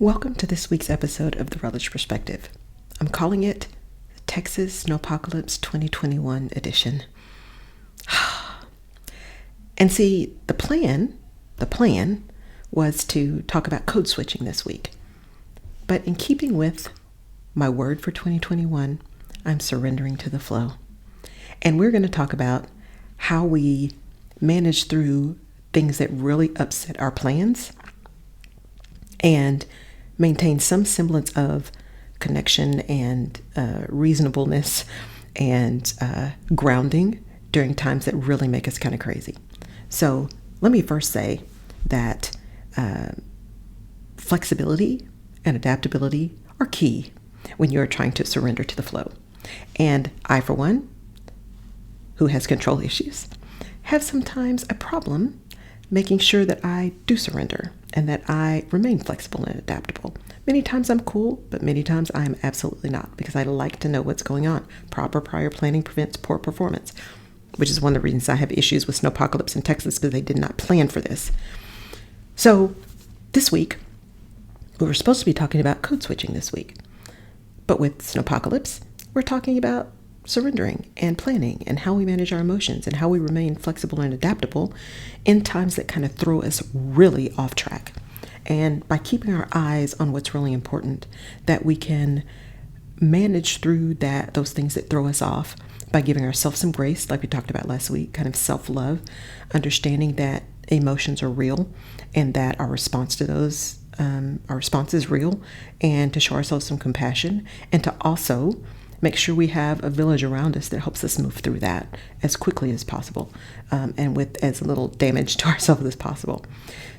Welcome to this week's episode of The Relish Perspective. I'm calling it the Texas Snowpocalypse 2021 edition. And see, the plan was to talk about code switching this week. But in keeping with my word for 2021, I'm surrendering to the flow. And we're going to talk about how we manage through things that really upset our plans and maintain some semblance of connection and reasonableness and grounding during times that really make us kind of crazy. So let me first say that flexibility and adaptability are key when you're trying to surrender to the flow. And I, for one, who has control issues, have sometimes a problem making sure that I do surrender and that I remain flexible and adaptable. Many times I'm cool, but many times I'm absolutely not, because I like to know what's going on. Proper prior planning prevents poor performance, which is one of the reasons I have issues with Snowpocalypse in Texas, because they did not plan for this. So this week, we were supposed to be talking about code switching this week. But with Snowpocalypse, we're talking about surrendering and planning and how we manage our emotions and how we remain flexible and adaptable in times that kind of throw us really off track. And by keeping our eyes on what's really important, that we can manage through those things that throw us off by giving ourselves some grace, like we talked about last week, kind of self-love, understanding that emotions are real and that our response to those, our response is real, and to show ourselves some compassion, and to also make sure we have a village around us that helps us move through that as quickly as possible, and with as little damage to ourselves as possible.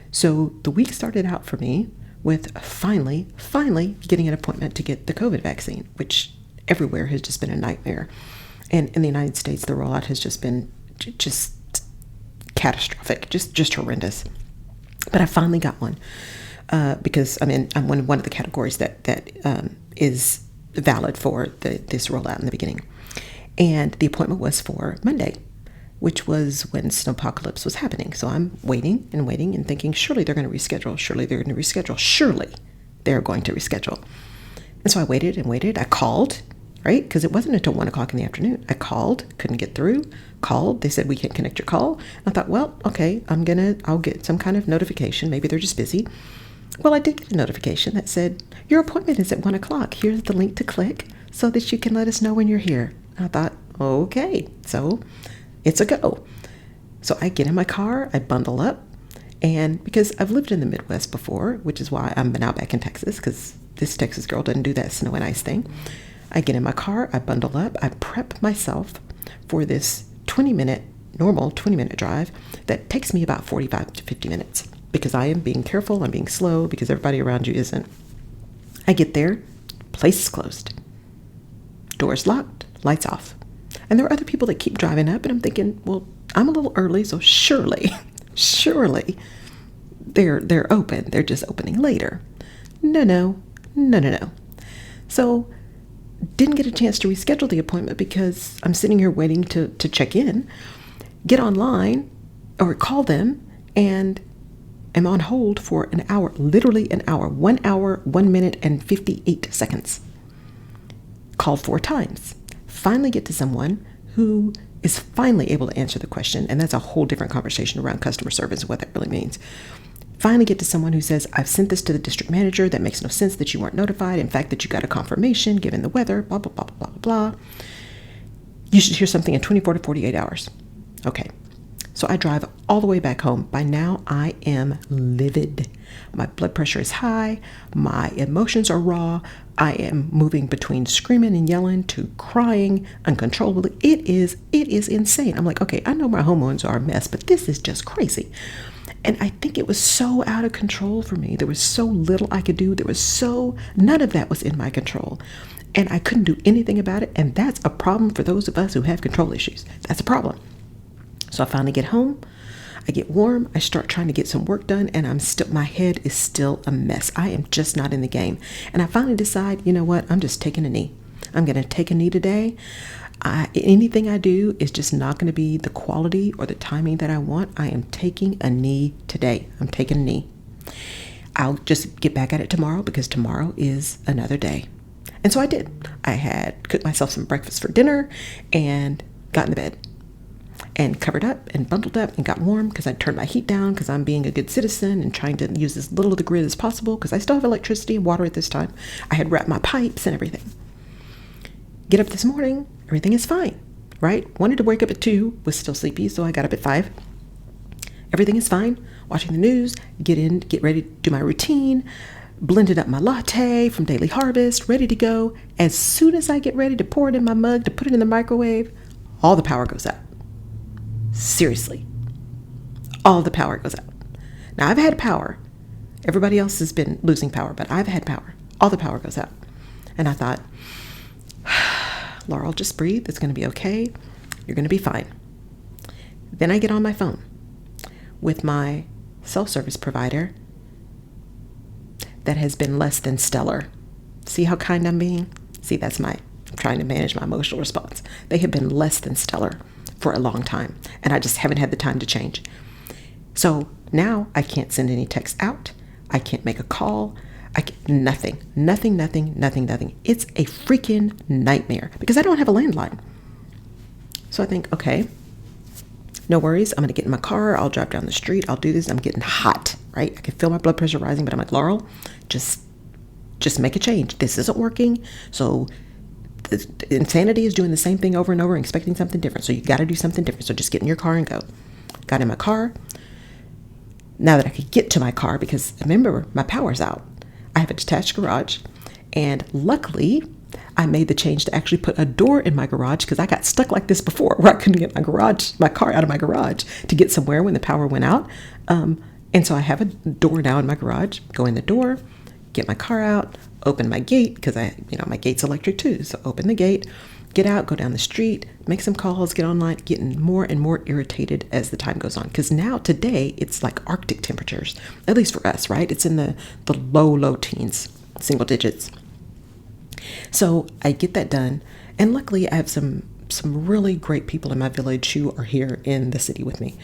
So the week started out for me with finally getting an appointment to get the COVID vaccine, which everywhere has just been a nightmare. And in the United States, the rollout has just been just catastrophic, just horrendous. But I finally got one because I'm one of the categories that is valid for this rollout in the beginning. And the appointment was for Monday, which was when Snowpocalypse was happening. So I'm waiting and thinking, surely they're going to reschedule. Surely they're going to reschedule. And so I waited. I called, right? Because it wasn't until 1 o'clock in the afternoon. I called, couldn't get through, called. They said, we can't connect your call. I thought, well, okay, I'll get some kind of notification. Maybe they're just busy. Well, I did get a notification that said, your appointment is at 1 o'clock. Here's the link to click so that you can let us know when you're here. And I thought, okay, so it's a go. So I get in my car, I bundle up, and because I've lived in the Midwest before, which is why I'm now back in Texas, because this Texas girl doesn't do that snow and ice thing. I get in my car, I bundle up, I prep myself for this normal 20-minute drive that takes me about 45 to 50 minutes. Because I am being careful, I'm being slow, because everybody around you isn't. I get there, place is closed. Doors locked, lights off. And there are other people that keep driving up, and I'm thinking, well, I'm a little early, so surely they're open. They're just opening later. No. So didn't get a chance to reschedule the appointment because I'm sitting here waiting to check in, get online, or call them, and I'm on hold for an hour, literally an hour, 1 hour, 1 minute, and 58 seconds. Called 4 times. Finally get to someone who is finally able to answer the question, and that's a whole different conversation around customer service and what that really means. Finally get to someone who says, I've sent this to the district manager. That makes no sense that you weren't notified. In fact, that you got a confirmation given the weather, blah, blah, blah, blah, blah, blah. You should hear something in 24 to 48 hours. Okay. So I drive all the way back home. By now, I am livid. My blood pressure is high. My emotions are raw. I am moving between screaming and yelling to crying uncontrollably. It is insane. I'm like, okay, I know my hormones are a mess, but this is just crazy. And I think it was so out of control for me. There was so little I could do. None of that was in my control. And I couldn't do anything about it. And that's a problem for those of us who have control issues. That's a problem. So I finally get home, I get warm, I start trying to get some work done, and my head is still a mess. I am just not in the game. And I finally decide, you know what, I'm just taking a knee. I'm going to take a knee today. Anything I do is just not going to be the quality or the timing that I want. I am taking a knee today. I'm taking a knee. I'll just get back at it tomorrow because tomorrow is another day. And so I did. I had cooked myself some breakfast for dinner and got in the bed and covered up and bundled up and got warm because I turned my heat down because I'm being a good citizen and trying to use as little of the grid as possible because I still have electricity and water at this time. I had wrapped my pipes and everything. Get up this morning, everything is fine, right? Wanted to wake up at 2, was still sleepy, so I got up at 5. Everything is fine. Watching the news, get ready to do my routine, blended up my latte from Daily Harvest, ready to go. As soon as I get ready to pour it in my mug to put it in the microwave, all the power goes out. Seriously, all the power goes out. Now I've had power. Everybody else has been losing power, but I've had power. All the power goes out. And I thought, Laurel, just breathe. It's going to be okay. You're going to be fine. Then I get on my phone with my self-service provider that has been less than stellar. See how kind I'm being? See, I'm trying to manage my emotional response. They have been less than stellar for a long time, and I just haven't had the time to change. So now I can't send any text out. I can't make a call. Nothing. It's a freaking nightmare because I don't have a landline. So I think, okay, no worries. I'm going to get in my car. I'll drive down the street. I'll do this. I'm getting hot, right? I can feel my blood pressure rising, but I'm like, Laurel, just make a change. This isn't working. So insanity is doing the same thing over and over and expecting something different. So you got to do something different. So just get in your car and go. Got in my car. Now that I could get to my car, because remember, my power's out. I have a detached garage, and luckily I made the change to actually put a door in my garage because I got stuck like this before where I couldn't get my car out of my garage to get somewhere when the power went out. And so I have a door now in my garage. Go in the door, get my car out, open my gate because my gate's electric too. So open the gate, get out, go down the street, make some calls, get online, getting more and more irritated as the time goes on. Because now today it's like Arctic temperatures, at least for us, right? It's in the low teens, single digits. So I get that done. And luckily I have some really great people in my village who are here in the city with me.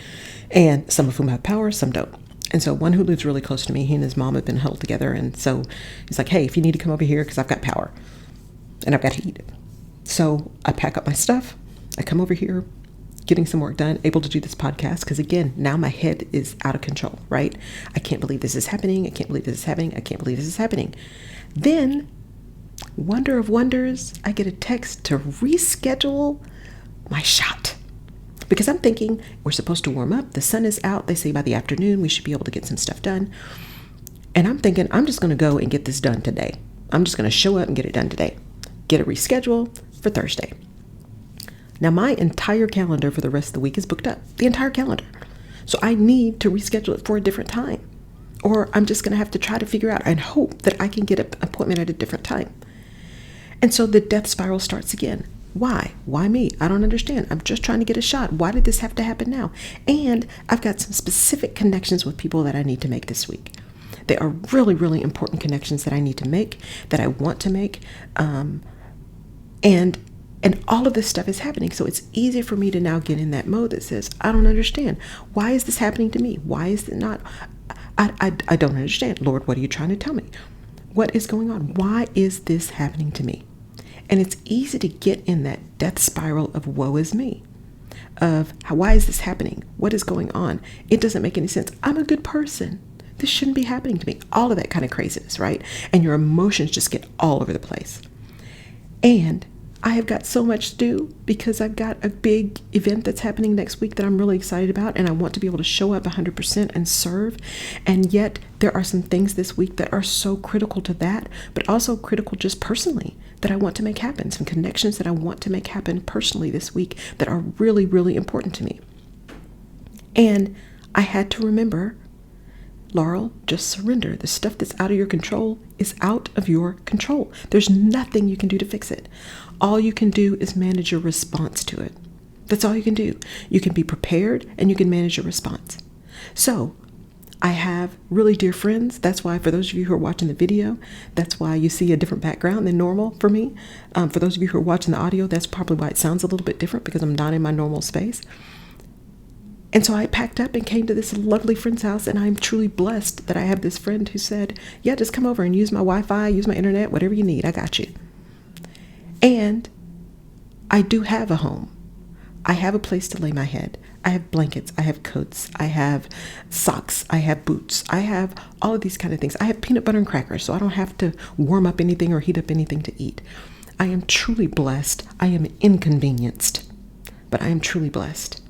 And some of whom have power, some don't. And so one who lives really close to me, he and his mom have been huddled together. And so he's like, hey, if you need to come over here, because I've got power and I've got heat. So I pack up my stuff. I come over here, getting some work done, able to do this podcast. Because again, now my head is out of control, right? I can't believe this is happening. I can't believe this is happening. I can't believe this is happening. Then, wonder of wonders, I get a text to reschedule my shot. Because I'm thinking we're supposed to warm up. The sun is out. They say by the afternoon we should be able to get some stuff done. And I'm thinking I'm just going to go and get this done today. I'm just going to show up and get it done today. Get a reschedule for Thursday. Now my entire calendar for the rest of the week is booked up. The entire calendar. So I need to reschedule it for a different time. Or I'm just going to have to try to figure out and hope that I can get an appointment at a different time. And so the death spiral starts again. Why? Why me? I don't understand. I'm just trying to get a shot. Why did this have to happen now? And I've got some specific connections with people that I need to make this week. They are really, really important connections that I need to make, that I want to make. And all of this stuff is happening. So it's easy for me to now get in that mode that says, I don't understand. Why is this happening to me? Why is it not? I don't understand. Lord, what are you trying to tell me? What is going on? Why is this happening to me? And it's easy to get in that death spiral of woe is me. Of why is this happening? What is going on? It doesn't make any sense. I'm a good person. This shouldn't be happening to me. All of that kind of craziness, right? And your emotions just get all over the place. And I have got so much to do because I've got a big event that's happening next week that I'm really excited about, and I want to be able to show up 100% and serve. And yet there are some things this week that are so critical to that, but also critical just personally that I want to make happen. Some connections that I want to make happen personally this week that are really, really important to me. And I had to remember, Laurel, just surrender. The stuff that's out of your control is out of your control. There's nothing you can do to fix it. All you can do is manage your response to it. That's all you can do. You can be prepared and you can manage your response. So I have really dear friends. That's why, for those of you who are watching the video, that's why you see a different background than normal for me. For those of you who are watching the audio, that's probably why it sounds a little bit different, because I'm not in my normal space. And so I packed up and came to this lovely friend's house, and I'm truly blessed that I have this friend who said, yeah, just come over and use my Wi-Fi, use my internet, whatever you need, I got you. And I do have a home. I have a place to lay my head. I have blankets, I have coats, I have socks, I have boots, I have all of these kind of things. I have peanut butter and crackers, so I don't have to warm up anything or heat up anything to eat. I am truly blessed. I am inconvenienced, but I am truly blessed.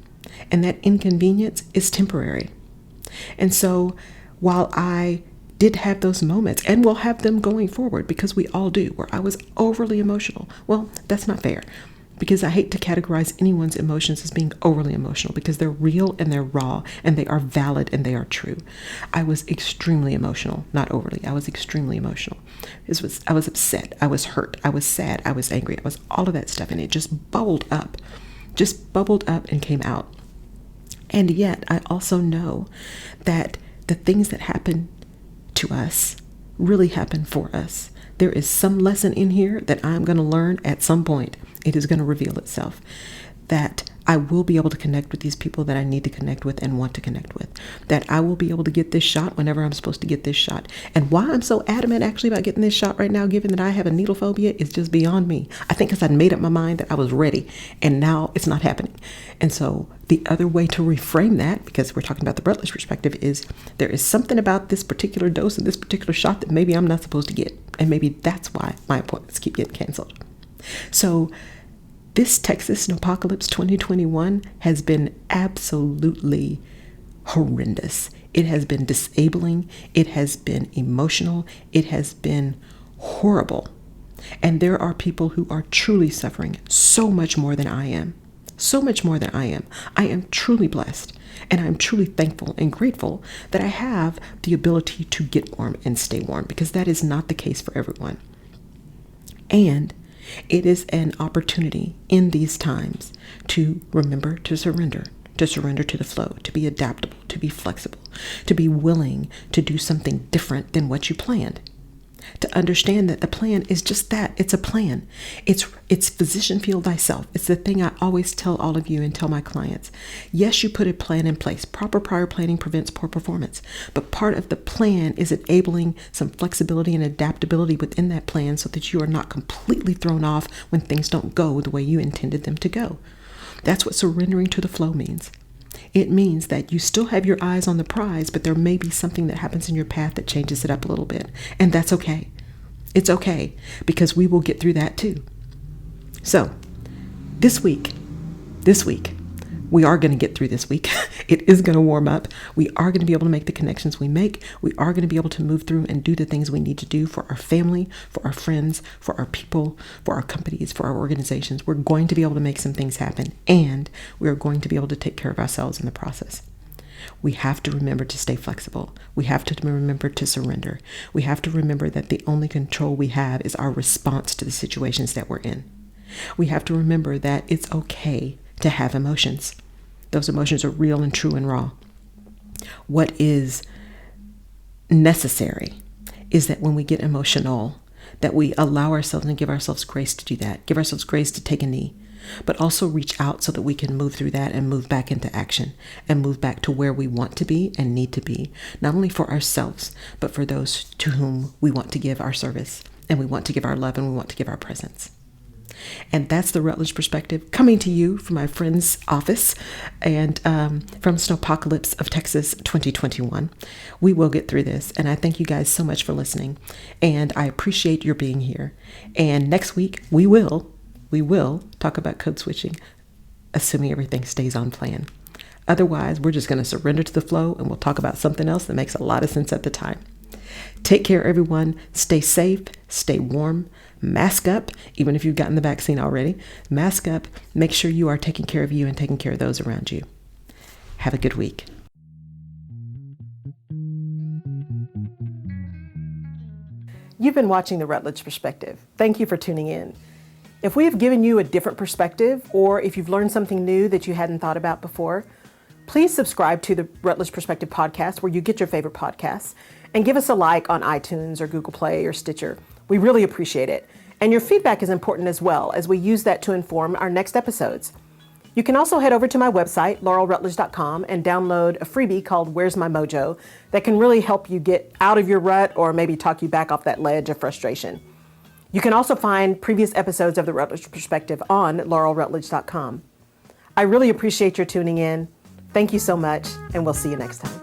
And that inconvenience is temporary. And so while I did have those moments, and will have them going forward, because we all do, where I was overly emotional. Well, that's not fair, because I hate to categorize anyone's emotions as being overly emotional, because they're real and they're raw and they are valid and they are true. I was extremely emotional, not overly. I was extremely emotional. I was upset. I was hurt. I was sad. I was angry. I was all of that stuff. And it just bubbled up and came out. And yet I also know that the things that happen to us really happen for us. There is some lesson in here that I'm going to learn at some point. It is going to reveal itself, that I will be able to connect with these people that I need to connect with and want to connect with, that I will be able to get this shot whenever I'm supposed to get this shot. And why I'm so adamant actually about getting this shot right now, given that I have a needle phobia, is just beyond me. I think because I'd made up my mind that I was ready, and now it's not happening. And so the other way to reframe that, because we're talking about the Rutledge perspective, is there is something about this particular dose and this particular shot that maybe I'm not supposed to get. And maybe that's why my appointments keep getting canceled. So this Texas Snowpocalypse 2021 has been absolutely horrendous. It has been disabling. It has been emotional. It has been horrible. And there are people who are truly suffering so much more than I am. So much more than I am. I am truly blessed. And I'm truly thankful and grateful that I have the ability to get warm and stay warm, because that is not the case for everyone. And it is an opportunity in these times to remember to surrender to the flow, to be adaptable, to be flexible, to be willing to do something different than what you planned. To understand that the plan is just that. It's a plan. It's physician feel thyself. It's the thing I always tell all of you and tell my clients. Yes, you put a plan in place. Proper prior planning prevents poor performance. But part of the plan is enabling some flexibility and adaptability within that plan so that you are not completely thrown off when things don't go the way you intended them to go. That's what surrendering to the flow means. It means that you still have your eyes on the prize, but there may be something that happens in your path that changes it up a little bit. And that's okay. It's okay, because we will get through that too. So this week, we are going to get through this week. It is going to warm up. We are going to be able to make the connections we make. We are going to be able to move through and do the things we need to do for our family, for our friends, for our people, for our companies, for our organizations. We're going to be able to make some things happen, and we are going to be able to take care of ourselves in the process. We have to remember to stay flexible. We have to remember to surrender. We have to remember that the only control we have is our response to the situations that we're in. We have to remember that it's okay to have emotions. Those emotions are real and true and raw. What is necessary is that when we get emotional, that we allow ourselves and give ourselves grace to do that. Give ourselves grace to take a knee, but also reach out so that we can move through that and move back into action and move back to where we want to be and need to be, not only for ourselves, but for those to whom we want to give our service, and we want to give our love, and we want to give our presence. And that's the Rutledge perspective, coming to you from my friend's office and from Snowpocalypse of Texas 2021. We will get through this. And I thank you guys so much for listening. And I appreciate your being here. And next week, we will talk about code switching, assuming everything stays on plan. Otherwise, we're just going to surrender to the flow, and we'll talk about something else that makes a lot of sense at the time. Take care, everyone. Stay safe, stay warm, mask up, even if you've gotten the vaccine already. Mask up, make sure you are taking care of you and taking care of those around you. Have a good week. You've been watching The Rutledge Perspective. Thank you for tuning in. If we have given you a different perspective, or if you've learned something new that you hadn't thought about before, please subscribe to the Rutledge Perspective podcast where you get your favorite podcasts, and give us a like on iTunes or Google Play or Stitcher. We really appreciate it. And your feedback is important as well, as we use that to inform our next episodes. You can also head over to my website, laurelrutledge.com, and download a freebie called Where's My Mojo that can really help you get out of your rut or maybe talk you back off that ledge of frustration. You can also find previous episodes of The Rutledge Perspective on laurelrutledge.com. I really appreciate your tuning in. Thank you so much, and we'll see you next time.